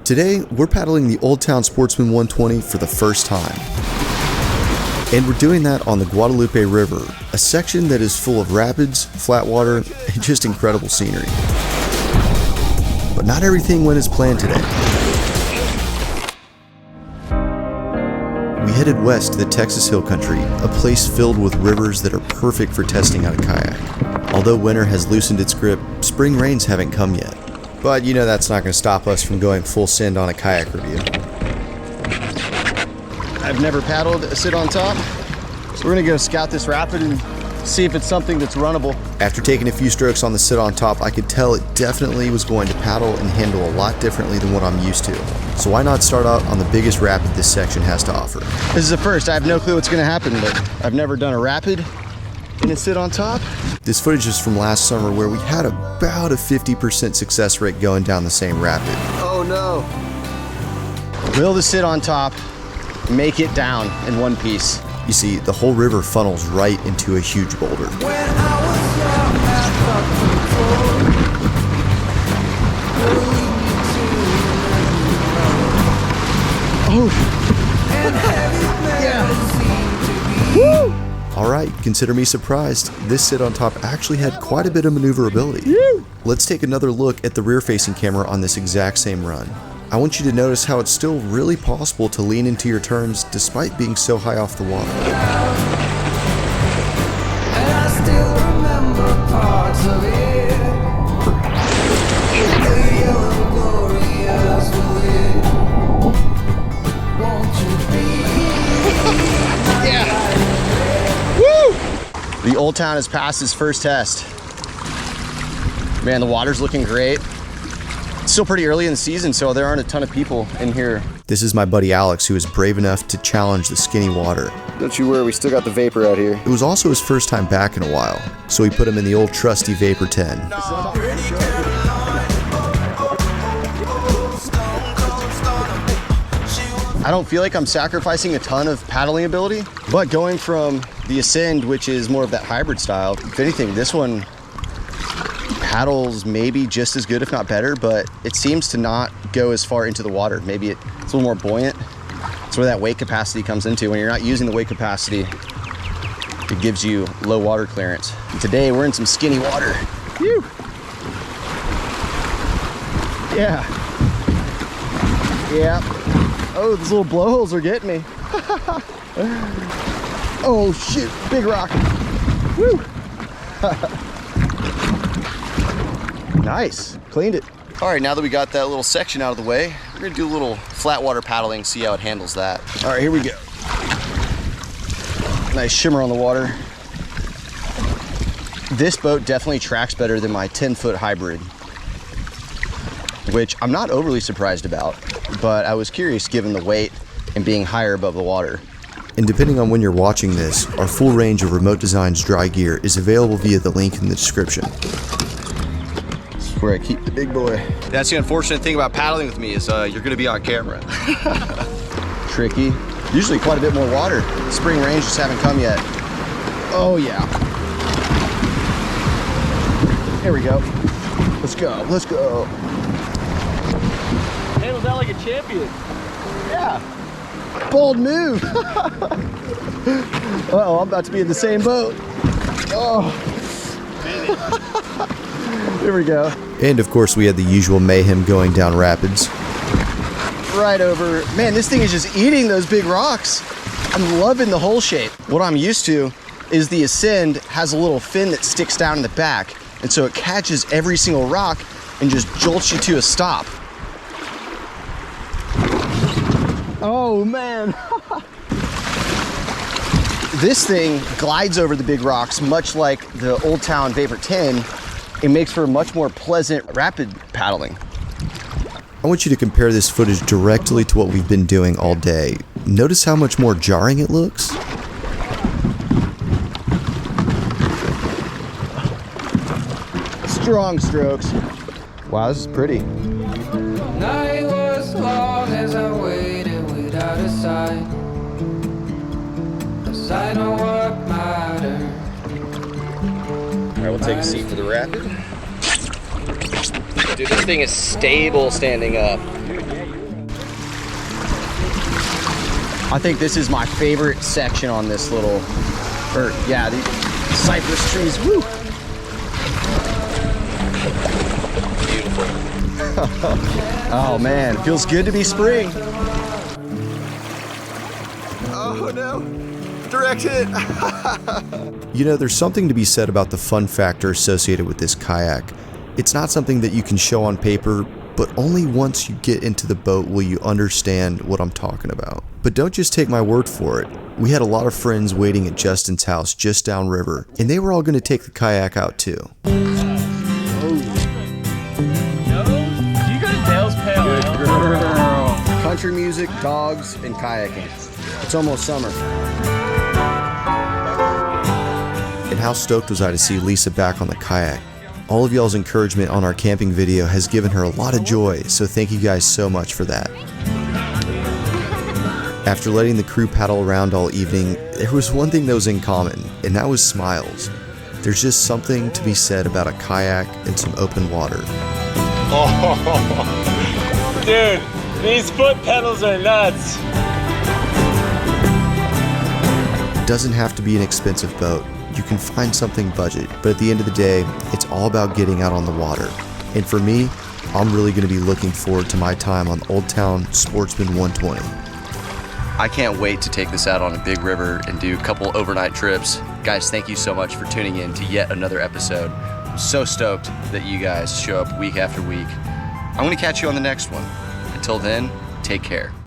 Today, we're paddling the Old Town Sportsman 120 for the first time. And we're doing that on the Guadalupe River, a section that is full of rapids, flat water, and just incredible scenery. But not everything went as planned today. We headed west to the Texas Hill Country, a place filled with rivers that are perfect for testing out a kayak. Although winter has loosened its grip, spring rains haven't come yet. But you know that's not going to stop us from going full send on a kayak review. I've never paddled a sit on top, so we're going to go scout this rapid and see if it's something that's runnable. After taking a few strokes on the sit on top, I could tell it definitely was going to paddle and handle a lot differently than what I'm used to. So why not start out on the biggest rapid this section has to offer? This is the first. I have no clue what's going to happen, but I've never done a rapid and a sit on top. This footage is from last summer where we had about a 50% success rate going down the same rapid. Oh no. Will the sit on top make it down in one piece? You see, the whole river funnels right into a huge boulder. Oh. Yeah. Woo! Alright, consider me surprised. This sit on top actually had quite a bit of maneuverability. Let's take another look at the rear-facing camera on this exact same run. I want you to notice how it's still really possible to lean into your turns despite being so high off the water. And I still remember parts of it. The yellow glorious wind. Won't you be? Yeah. Woo! The Old Town has passed its first test. Man, the water's looking great. It's still pretty early in the season, so there aren't a ton of people in here. This is my buddy Alex, who is brave enough to challenge the skinny water. Don't you worry, we still got the vapor out here. It was also his first time back in a while, so we put him in the old trusty Vapor 10. I don't feel like I'm sacrificing a ton of paddling ability, but going from the Ascend, which is more of that hybrid style, if anything, this one paddles maybe just as good, if not better, but it seems to not go as far into the water. Maybe it's a little more buoyant. That's where that weight capacity comes into. When you're not using the weight capacity, it gives you low water clearance. And today we're in some skinny water. Whew. Yeah. Yeah. Oh, those little blowholes are getting me. Oh shoot, big rock. Woo. Nice, cleaned it. All right, now that we got that little section out of the way, we're gonna do a little flat water paddling, see how it handles that. All right, here we go. Nice shimmer on the water. This boat definitely tracks better than my 10-foot hybrid, which I'm not overly surprised about, but I was curious given the weight and being higher above the water. And depending on when you're watching this, our full range of Remote Designs dry gear is available via the link in the description. Where I keep the big boy. That's the unfortunate thing about paddling with me is you're gonna be on camera. Tricky. Usually quite a bit more water. Spring rains just haven't come yet. Oh yeah. Here we go. Let's go, let's go. Handles that like a champion. Yeah. Bold move. Uh-oh, I'm about to be in the same boat. Oh. Here we go. And of course we had the usual mayhem going down rapids. Right over. Man, this thing is just eating those big rocks. I'm loving the hole shape. What I'm used to is the Ascend has a little fin that sticks down in the back, and so it catches every single rock and just jolts you to a stop. Oh man. This thing glides over the big rocks much like the Old Town Vapor 10. It makes for much more pleasant rapid paddling. I want you to compare this footage directly to what we've been doing all day. Notice how much more jarring it looks? Strong strokes. Wow, this is pretty. Night was long as I waited without a sign. 'Cause I know what mattered. All right, we'll take a seat for the rapid. Dude, this thing is stable standing up. I think this is my favorite section on this little, the cypress trees. Woo! Oh man, it feels good to be spring. Oh no, direct hit. You know, there's something to be said about the fun factor associated with this kayak. It's not something that you can show on paper, but only once you get into the boat will you understand what I'm talking about. But don't just take my word for it. We had a lot of friends waiting at Justin's house just downriver, and they were all going to take the kayak out too. Country music, dogs, and kayaking. It's almost summer. And how stoked was I to see Lisa back on the kayak. All of y'all's encouragement on our camping video has given her a lot of joy, so thank you guys so much for that. After letting the crew paddle around all evening, there was one thing that was in common, and that was smiles. There's just something to be said about a kayak and some open water. Oh, dude, these foot pedals are nuts. It doesn't have to be an expensive boat. You can find something budget, but at the end of the day, it's all about getting out on the water. And for me, I'm really going to be looking forward to my time on Old Town Sportsman 120. I can't wait to take this out on a big river and do a couple overnight trips. Guys, thank you so much for tuning in to yet another episode. I'm so stoked that you guys show up week after week. I'm going to catch you on the next one. Until then, take care.